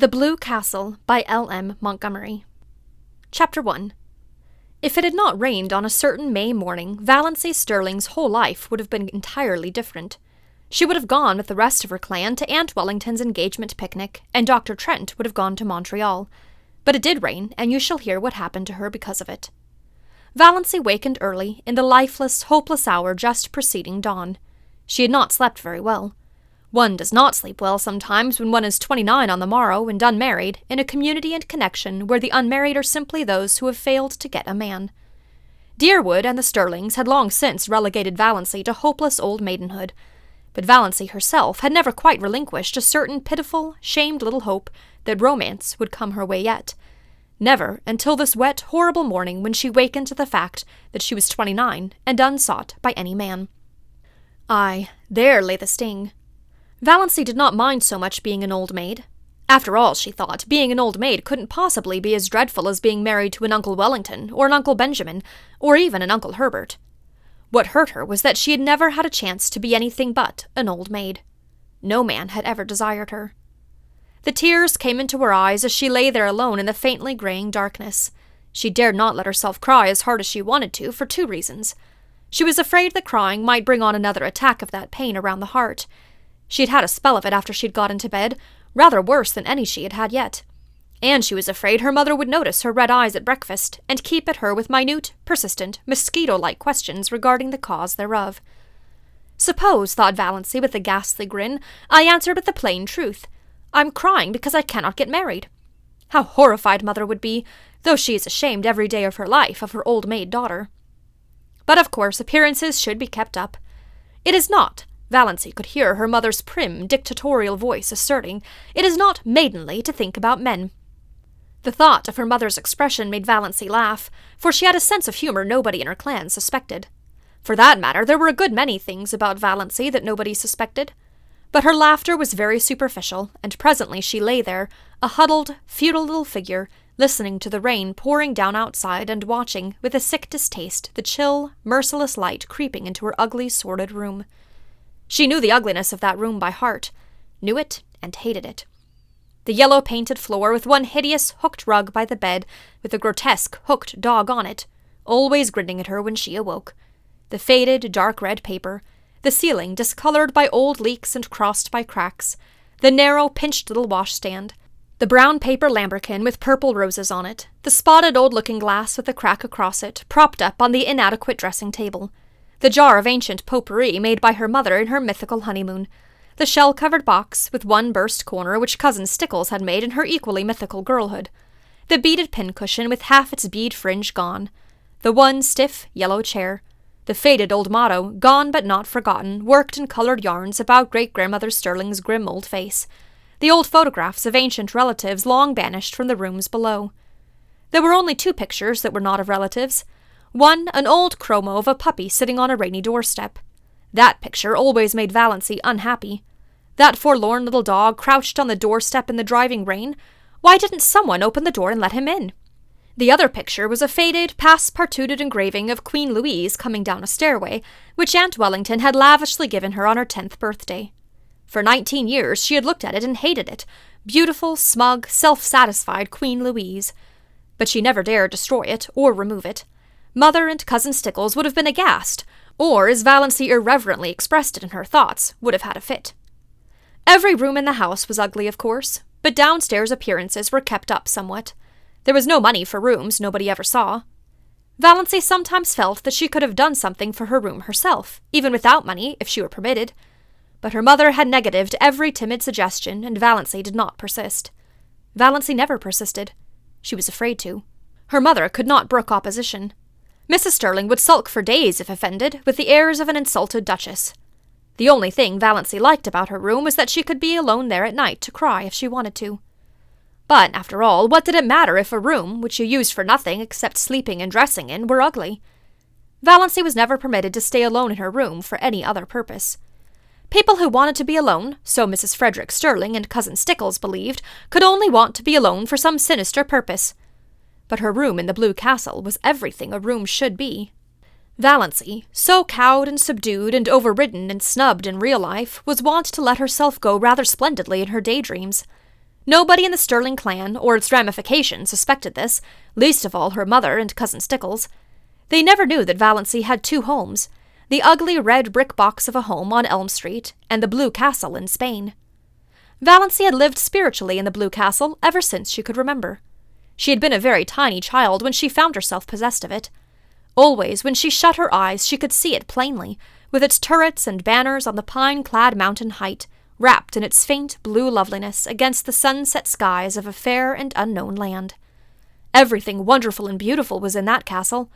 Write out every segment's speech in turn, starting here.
The Blue Castle by L.M. Montgomery. Chapter 1. If it had not rained on a certain May morning, Valancy Sterling's whole life would have been entirely different. She would have gone with the rest of her clan to Aunt Wellington's engagement picnic, and Dr. Trent would have gone to Montreal. But it did rain, and you shall hear what happened to her because of it. Valancy wakened early, in the lifeless, hopeless hour just preceding dawn. She had not slept very well. One does not sleep well sometimes when one is 29 on the morrow and unmarried, in a community and connection where the unmarried are simply those who have failed to get a man. Deerwood and the Sterlings had long since relegated Valancy to hopeless old maidenhood, but Valancy herself had never quite relinquished a certain pitiful, shamed little hope that romance would come her way yet. Never until this wet, horrible morning when she wakened to the fact that she was 29 and unsought by any man. Aye, there lay the sting. Valancy did not mind so much being an old maid. After all, she thought, being an old maid couldn't possibly be as dreadful as being married to an Uncle Wellington, or an Uncle Benjamin, or even an Uncle Herbert. What hurt her was that she had never had a chance to be anything but an old maid. No man had ever desired her. The tears came into her eyes as she lay there alone in the faintly graying darkness. She dared not let herself cry as hard as she wanted to, for two reasons. She was afraid that crying might bring on another attack of that pain around the heart. She had had a spell of it after she'd got into bed, rather worse than any she had had yet. And she was afraid her mother would notice her red eyes at breakfast, and keep at her with minute, persistent, mosquito-like questions regarding the cause thereof. Suppose, thought Valancy with a ghastly grin, I answered with the plain truth. I'm crying because I cannot get married. How horrified mother would be, though she is ashamed every day of her life of her old maid daughter. But of course appearances should be kept up. It is not, Valancy could hear her mother's prim, dictatorial voice asserting, it is not maidenly to think about men. The thought of her mother's expression made Valancy laugh, for she had a sense of humor nobody in her clan suspected. For that matter, there were a good many things about Valancy that nobody suspected. But her laughter was very superficial, and presently she lay there, a huddled, futile little figure, listening to the rain pouring down outside and watching, with a sick distaste, the chill, merciless light creeping into her ugly, sordid room. She knew the ugliness of that room by heart, knew it and hated it. The yellow-painted floor with one hideous hooked rug by the bed with a grotesque hooked dog on it, always grinning at her when she awoke. The faded, dark-red paper, the ceiling discolored by old leaks and crossed by cracks, the narrow, pinched little washstand, the brown paper lambrequin with purple roses on it, the spotted old looking-glass with a crack across it, propped up on the inadequate dressing table, the jar of ancient potpourri made by her mother in her mythical honeymoon, the shell-covered box with one burst corner which Cousin Stickles had made in her equally mythical girlhood, the beaded pincushion with half its bead fringe gone, the one stiff, yellow chair, the faded old motto, gone but not forgotten, worked in coloured yarns about Great-Grandmother Sterling's grim old face, the old photographs of ancient relatives long banished from the rooms below. There were only two pictures that were not of relatives. One, an old chromo of a puppy sitting on a rainy doorstep. That picture always made Valancy unhappy. That forlorn little dog crouched on the doorstep in the driving rain. Why didn't someone open the door and let him in? The other picture was a faded, pass-partooted engraving of Queen Louise coming down a stairway, which Aunt Wellington had lavishly given her on her 10th birthday. For 19 years she had looked at it and hated it. Beautiful, smug, self-satisfied Queen Louise. But she never dared destroy it or remove it. Mother and Cousin Stickles would have been aghast, or, as Valancy irreverently expressed it in her thoughts, would have had a fit. Every room in the house was ugly, of course, but downstairs appearances were kept up somewhat. There was no money for rooms nobody ever saw. Valancy sometimes felt that she could have done something for her room herself, even without money, if she were permitted. But her mother had negatived every timid suggestion, and Valancy did not persist. Valancy never persisted. She was afraid to. Her mother could not brook opposition. Mrs. Sterling would sulk for days if offended, with the airs of an insulted duchess. The only thing Valancy liked about her room was that she could be alone there at night to cry if she wanted to. But, after all, what did it matter if a room, which you used for nothing except sleeping and dressing in, were ugly? Valancy was never permitted to stay alone in her room for any other purpose. People who wanted to be alone, so Mrs. Frederick Sterling and Cousin Stickles believed, could only want to be alone for some sinister purpose. But her room in the Blue Castle was everything a room should be. Valancy, so cowed and subdued and overridden and snubbed in real life, was wont to let herself go rather splendidly in her daydreams. Nobody in the Stirling clan or its ramifications suspected this, least of all her mother and Cousin Stickles. They never knew that Valency had two homes, the ugly red brick box of a home on Elm Street and the Blue Castle in Spain. Valency had lived spiritually in the Blue Castle ever since she could remember. She had been a very tiny child when she found herself possessed of it. Always, when she shut her eyes, she could see it plainly, with its turrets and banners on the pine-clad mountain height, wrapped in its faint blue loveliness against the sunset skies of a fair and unknown land. Everything wonderful and beautiful was in that castle.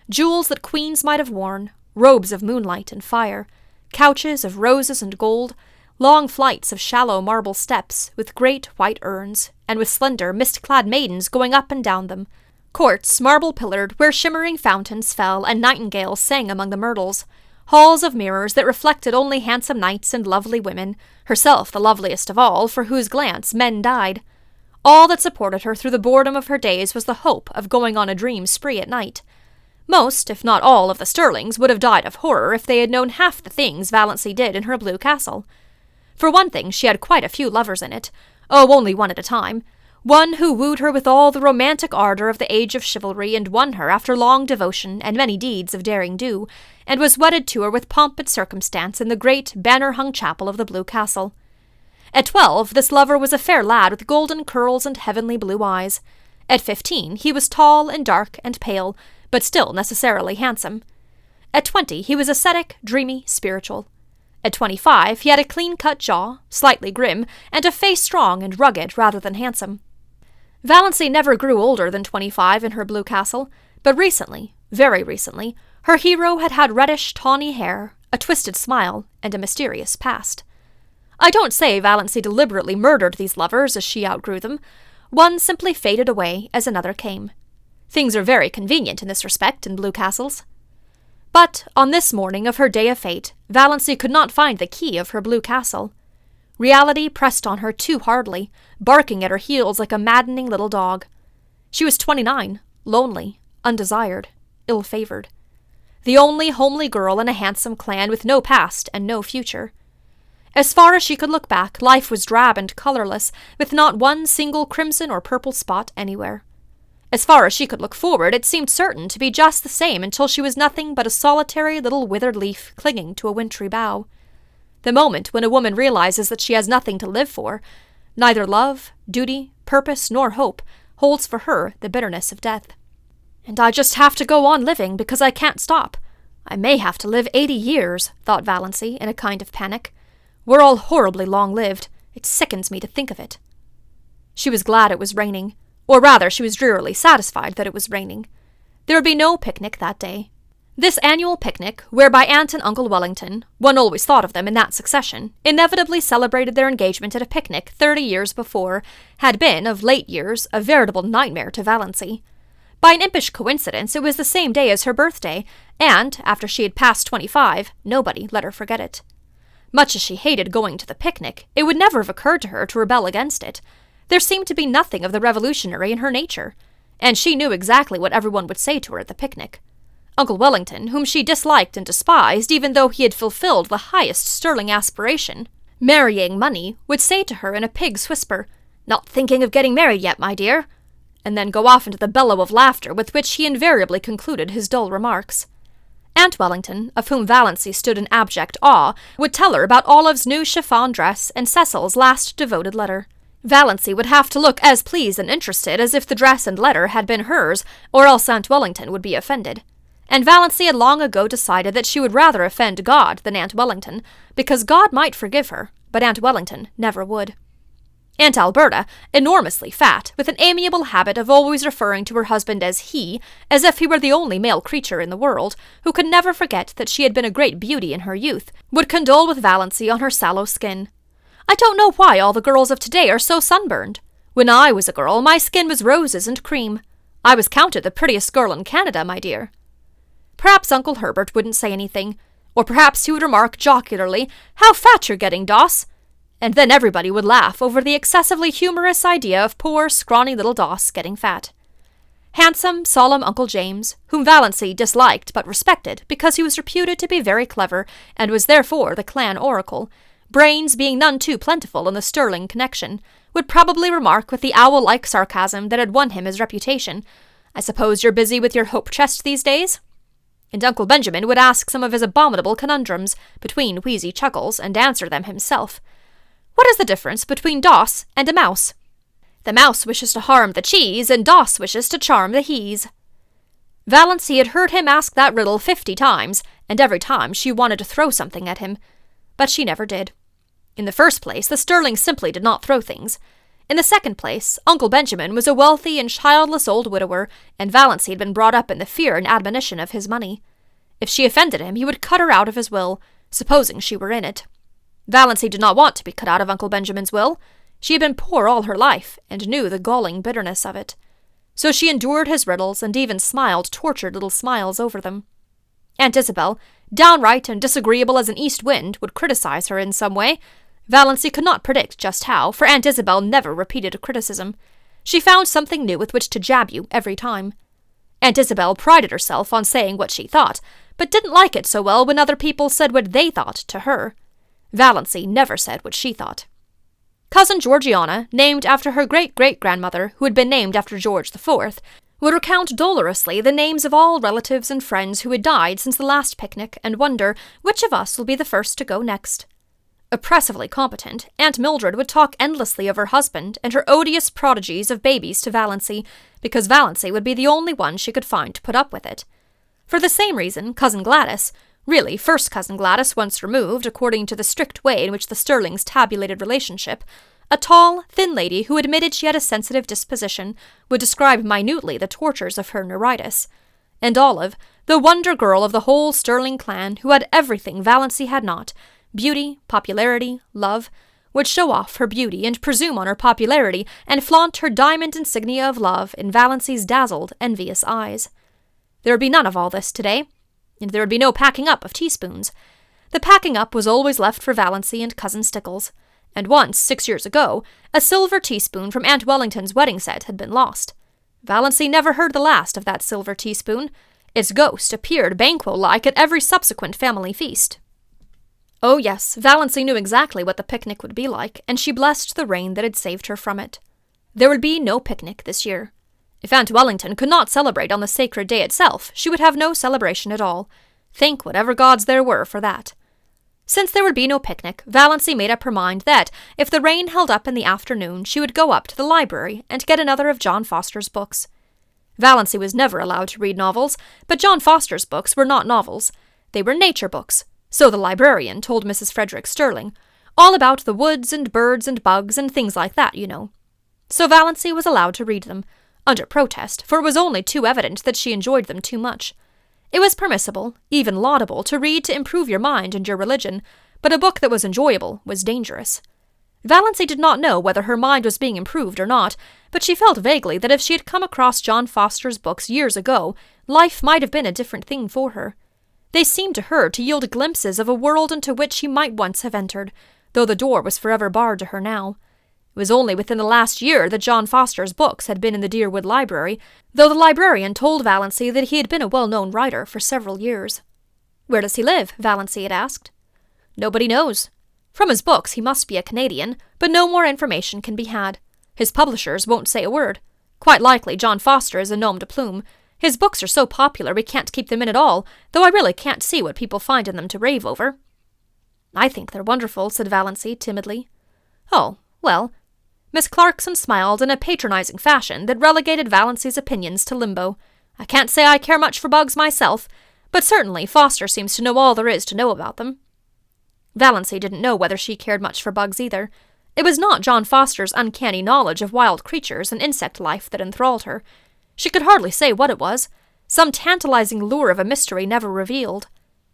Jewels that queens might have worn, robes of moonlight and fire, couches of roses and gold, long flights of shallow marble steps with great white urns, and with slender, mist-clad maidens going up and down them, courts marble-pillared where shimmering fountains fell and nightingales sang among the myrtles, halls of mirrors that reflected only handsome knights and lovely women, herself the loveliest of all, for whose glance men died. All that supported her through the boredom of her days was the hope of going on a dream spree at night. Most, if not all, of the Stirlings would have died of horror if they had known half the things Valency did in her Blue Castle. For one thing, she had quite a few lovers in it. Oh, only one at a time. One who wooed her with all the romantic ardor of the age of chivalry and won her after long devotion and many deeds of daring-do, and was wedded to her with pomp and circumstance in the great banner-hung chapel of the Blue Castle. At 12, this lover was a fair lad with golden curls and heavenly blue eyes. At 15, he was tall and dark and pale, but still necessarily handsome. At 20, he was ascetic, dreamy, spiritual. At 25, he had a clean-cut jaw, slightly grim, and a face strong and rugged rather than handsome. Valency never grew older than 25 in her Blue Castle, but recently, very recently, her hero had had reddish, tawny hair, a twisted smile, and a mysterious past. I don't say Valency deliberately murdered these lovers as she outgrew them. One simply faded away as another came. Things are very convenient in this respect in Blue Castles. But on this morning of her day of fate, Valency could not find the key of her Blue Castle. Reality pressed on her too hardly, barking at her heels like a maddening little dog. She was 29, lonely, undesired, ill-favored. The only homely girl in a handsome clan with no past and no future. As far as she could look back, life was drab and colorless, with not one single crimson or purple spot anywhere. As far as she could look forward, it seemed certain to be just the same until she was nothing but a solitary little withered leaf clinging to a wintry bough. The moment when a woman realizes that she has nothing to live for, neither love, duty, purpose, nor hope, holds for her the bitterness of death. And I just have to go on living because I can't stop. I may have to live 80 years, thought Valency in a kind of panic. We're all horribly long-lived. It sickens me to think of it. She was glad it was raining. Or rather, she was drearily satisfied that it was raining. There would be no picnic that day. This annual picnic, whereby Aunt and Uncle Wellington, one always thought of them in that succession, inevitably celebrated their engagement at a picnic 30 years before, had been, of late years, a veritable nightmare to Valency. By an impish coincidence, it was the same day as her birthday, and, after she had passed 25, nobody let her forget it. Much as she hated going to the picnic, it would never have occurred to her to rebel against it. There seemed to be nothing of the revolutionary in her nature, and she knew exactly what everyone would say to her at the picnic. Uncle Wellington, whom she disliked and despised even though he had fulfilled the highest Stirling aspiration, marrying money, would say to her in a pig's whisper, "Not thinking of getting married yet, my dear," and then go off into the bellow of laughter with which he invariably concluded his dull remarks. Aunt Wellington, of whom Valency stood in abject awe, would tell her about Olive's new chiffon dress and Cecil's last devoted letter. Valency would have to look as pleased and interested as if the dress and letter had been hers, or else Aunt Wellington would be offended. And Valency had long ago decided that she would rather offend God than Aunt Wellington, because God might forgive her, but Aunt Wellington never would. Aunt Alberta, enormously fat, with an amiable habit of always referring to her husband as he, as if he were the only male creature in the world, who could never forget that she had been a great beauty in her youth, would condole with Valency on her sallow skin. "I don't know why all the girls of today are so sunburned. When I was a girl, my skin was roses and cream. I was counted the prettiest girl in Canada, my dear." Perhaps Uncle Herbert wouldn't say anything, or perhaps he would remark jocularly, "How fat you're getting, Doss!" And then everybody would laugh over the excessively humorous idea of poor, scrawny little Doss getting fat. Handsome, solemn Uncle James, whom Valency disliked but respected because he was reputed to be very clever and was therefore the clan oracle, brains being none too plentiful in the Sterling connection, would probably remark with the owl-like sarcasm that had won him his reputation, "I suppose you're busy with your hope chest these days?" And Uncle Benjamin would ask some of his abominable conundrums, between wheezy chuckles, and answer them himself. "What is the difference between Doss and a mouse?" "The mouse wishes to harm the cheese, and Doss wishes to charm the he's." Valancy had heard him ask that riddle 50 times, and every time she wanted to throw something at him. But she never did. In the first place, the Sterlings simply did not throw things. In the second place, Uncle Benjamin was a wealthy and childless old widower, and Valancy had been brought up in the fear and admonition of his money. If she offended him, he would cut her out of his will, supposing she were in it. Valancy did not want to be cut out of Uncle Benjamin's will. She had been poor all her life, and knew the galling bitterness of it. So she endured his riddles, and even smiled tortured little smiles over them. Aunt Isabel, downright and disagreeable as an east wind, would criticize her in some way. Valancy could not predict just how, for Aunt Isabel never repeated a criticism. She found something new with which to jab you every time. Aunt Isabel prided herself on saying what she thought, but didn't like it so well when other people said what they thought to her. Valancy never said what she thought. Cousin Georgiana, named after her great-great-grandmother, who had been named after George IV, would recount dolorously the names of all relatives and friends who had died since the last picnic, and wonder which of us will be the first to go next. Oppressively competent, Aunt Mildred would talk endlessly of her husband and her odious prodigies of babies to Valancy, because Valancy would be the only one she could find to put up with it. For the same reason, Cousin Gladys, really first Cousin Gladys once removed, according to the strict way in which the Sterlings tabulated relationship, a tall, thin lady who admitted she had a sensitive disposition, would describe minutely the tortures of her neuritis. And Olive, the wonder girl of the whole Sterling clan, who had everything Valancy had not, beauty, popularity, love, would show off her beauty and presume on her popularity and flaunt her diamond insignia of love in Valancy's dazzled, envious eyes. There would be none of all this today, and there would be no packing up of teaspoons. The packing up was always left for Valancy and Cousin Stickles, and once, 6 years ago, a silver teaspoon from Aunt Wellington's wedding set had been lost. Valancy never heard the last of that silver teaspoon. Its ghost appeared Banquo-like at every subsequent family feast. Oh yes, Valancy knew exactly what the picnic would be like, and she blessed the rain that had saved her from it. There would be no picnic this year. If Aunt Wellington could not celebrate on the sacred day itself, she would have no celebration at all. Thank whatever gods there were for that. Since there would be no picnic, Valancy made up her mind that, if the rain held up in the afternoon, she would go up to the library and get another of John Foster's books. Valancy was never allowed to read novels, but John Foster's books were not novels. They were nature books, so the librarian told Mrs. Frederick Sterling, all about the woods and birds and bugs and things like that, you know. So Valancy was allowed to read them, under protest, for it was only too evident that she enjoyed them too much. It was permissible, even laudable, to read to improve your mind and your religion, but a book that was enjoyable was dangerous. Valancy did not know whether her mind was being improved or not, but she felt vaguely that if she had come across John Foster's books years ago, life might have been a different thing for her. They seemed to her to yield glimpses of a world into which she might once have entered, though the door was forever barred to her now. It was only within the last year that John Foster's books had been in the Deerwood Library, though the librarian told Valancy that he had been a well-known writer for several years. "Where does he live?" Valancy had asked. "Nobody knows. From his books he must be a Canadian, but no more information can be had. His publishers won't say a word. Quite likely John Foster is a nom de plume. His books are so popular we can't keep them in at all, though I really can't see what people find in them to rave over." "I think they're wonderful," said Valancy timidly. "Oh, well." Miss Clarkson smiled in a patronizing fashion that relegated Valancy's opinions to limbo. "I can't say I care much for bugs myself, but certainly Foster seems to know all there is to know about them." Valancy didn't know whether she cared much for bugs either. It was not John Foster's uncanny knowledge of wild creatures and insect life that enthralled her. She could hardly say what it was. Some tantalizing lure of a mystery never revealed.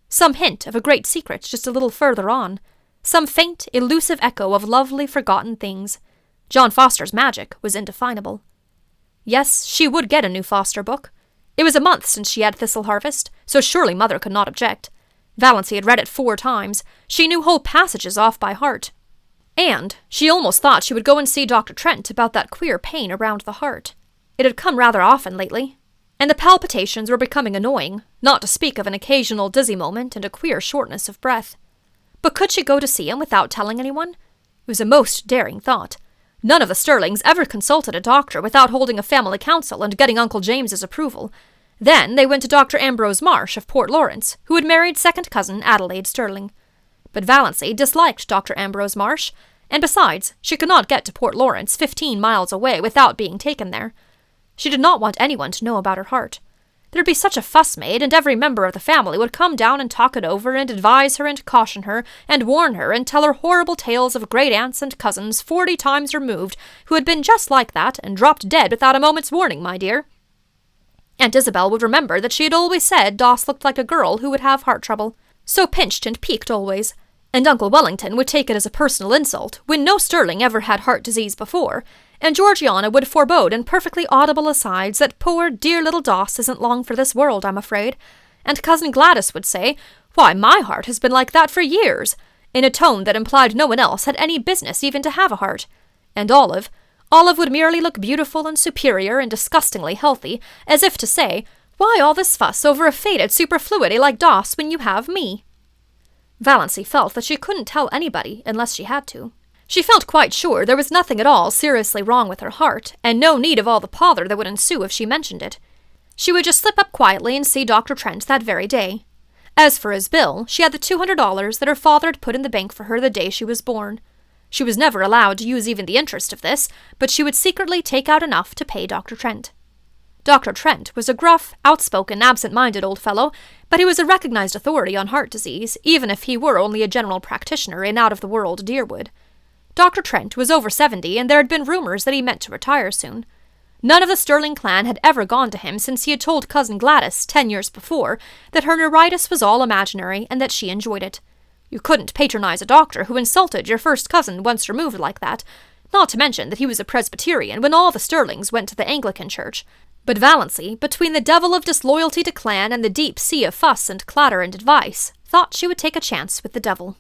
Some hint of a great secret just a little further on. Some faint, elusive echo of lovely, forgotten things. John Foster's magic was indefinable. Yes, she would get a new Foster book. It was a month since she had Thistle Harvest, so surely Mother could not object. Valancy had read it 4 times. She knew whole passages off by heart. And she almost thought she would go and see Dr. Trent about that queer pain around the heart. It had come rather often lately, and the palpitations were becoming annoying, not to speak of an occasional dizzy moment and a queer shortness of breath. But could she go to see him without telling anyone? It was a most daring thought. None of the Stirlings ever consulted a doctor without holding a family council and getting Uncle James's approval. Then they went to Dr. Ambrose Marsh of Port Lawrence, who had married second cousin Adelaide Stirling. But Valancy disliked Dr. Ambrose Marsh, and besides, she could not get to Port Lawrence 15 miles away without being taken there. She did not want anyone to know about her heart. There'd be such a fuss made, and every member of the family would come down and talk it over, and advise her, and caution her, and warn her, and tell her horrible tales of great-aunts and cousins 40 times removed, who had been just like that, and dropped dead without a moment's warning, my dear. Aunt Isabel would remember that she had always said Doss looked like a girl who would have heart trouble. So pinched and peaked always. And Uncle Wellington would take it as a personal insult, when no Stirling ever had heart disease before, and Georgiana would forebode in perfectly audible asides that poor dear little Doss isn't long for this world, I'm afraid, and Cousin Gladys would say, "Why, my heart has been like that for years," in a tone that implied no one else had any business even to have a heart, and Olive would merely look beautiful and superior and disgustingly healthy, as if to say, "Why all this fuss over a faded superfluity like Doss when you have me?" Valancy felt that she couldn't tell anybody unless she had to. She felt quite sure there was nothing at all seriously wrong with her heart, and no need of all the pother that would ensue if she mentioned it. She would just slip up quietly and see Dr. Trent that very day. As for his bill, she had the $200 that her father had put in the bank for her the day she was born. She was never allowed to use even the interest of this, but she would secretly take out enough to pay Dr. Trent. Dr. Trent was a gruff, outspoken, absent-minded old fellow, but he was a recognized authority on heart disease, even if he were only a general practitioner in out-of-the-world Deerwood. Dr. Trent was over 70, and there had been rumors that he meant to retire soon. None of the Stirling clan had ever gone to him since he had told Cousin Gladys 10 years before that her neuritis was all imaginary and that she enjoyed it. You couldn't patronize a doctor who insulted your first cousin once removed like that, not to mention that he was a Presbyterian when all the Stirlings went to the Anglican church. But Valancy, between the devil of disloyalty to clan and the deep sea of fuss and clatter and advice, thought she would take a chance with the devil.